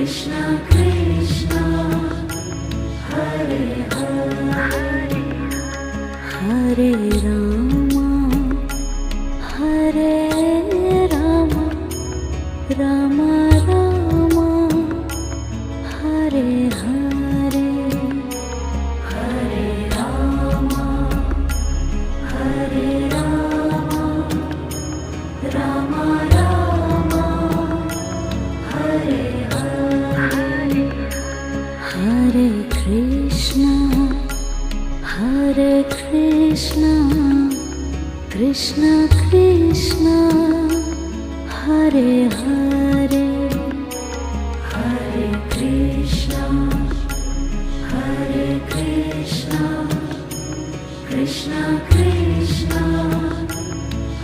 Krishna Krishna Hare Hare Hare Rama Hare Rama Rama Rama Hare Hare Hare Rama Hare Rama Rama Rama Hare Hare Hare Krishna Krishna Krishna Hare Hare Hare Krishna Krishna Krishna